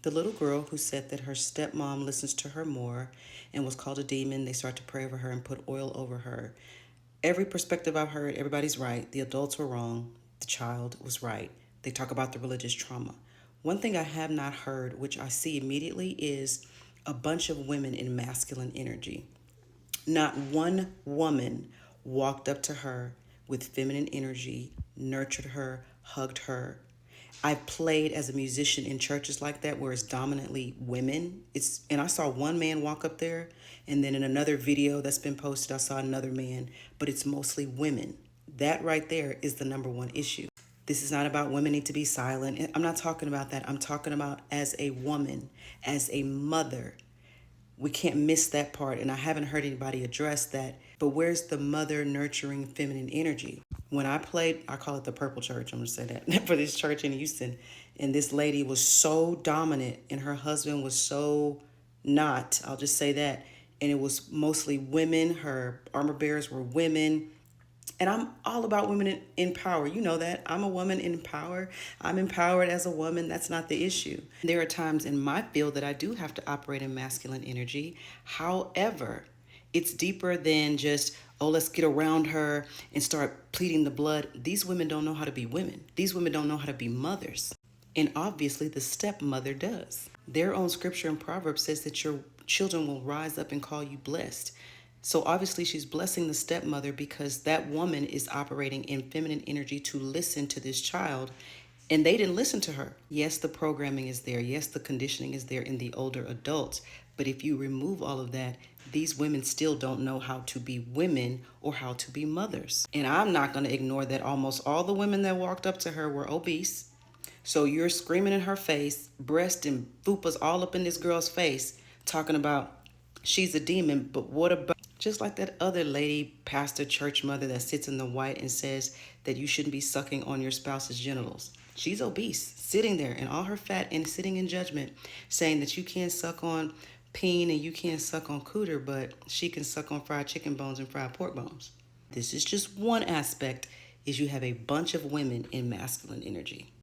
The little girl who said that her stepmom listens to her more and was called a demon. They start to pray over her and put oil over her. Every perspective I've heard, everybody's right. The adults were wrong. The child was right. They talk about the religious trauma. One thing I have not heard, which I see immediately, is a bunch of women in masculine energy. Not one woman walked up to her with feminine energy, nurtured her, hugged her. I've played as a musician in churches like that where it's dominantly women. And I saw one man walk up there, and then in another video that's been posted, I saw another man, but it's mostly women. That right there is the number one issue. This is not about women need to be silent. I'm not talking about that. I'm talking about as a woman, as a mother. We can't miss that part, and I haven't heard anybody address that. But where's the mother nurturing feminine energy? When I played, I call it the Purple Church, I'm gonna say that, for this church in Houston, and this lady was so dominant and her husband was so not, I'll just say that, and it was mostly women. Her armor bearers were women. And I'm all about women in power. You know that. I'm a woman in power. I'm empowered as a woman. That's not the issue. There are times in my field that I do have to operate in masculine energy. However, it's deeper than just, oh, let's get around her and start pleading the blood. These women don't know how to be women. These women don't know how to be mothers. And obviously, the stepmother does. Their own scripture in Proverbs says that your children will rise up and call you blessed. So obviously she's blessing the stepmother because that woman is operating in feminine energy to listen to this child, and they didn't listen to her. Yes, the programming is there. Yes, the conditioning is there in the older adults. But if you remove all of that, these women still don't know how to be women or how to be mothers. And I'm not going to ignore that almost all the women that walked up to her were obese. So you're screaming in her face, breast and fupas all up in this girl's face, talking about she's a demon. But what about just like that other lady, pastor, church mother that sits in the white and says that you shouldn't be sucking on your spouse's genitals? She's obese, sitting there in all her fat and sitting in judgment, saying that you can't suck on peen and you can't suck on cooter, but she can suck on fried chicken bones and fried pork bones. This is just one aspect, is you have a bunch of women in masculine energy.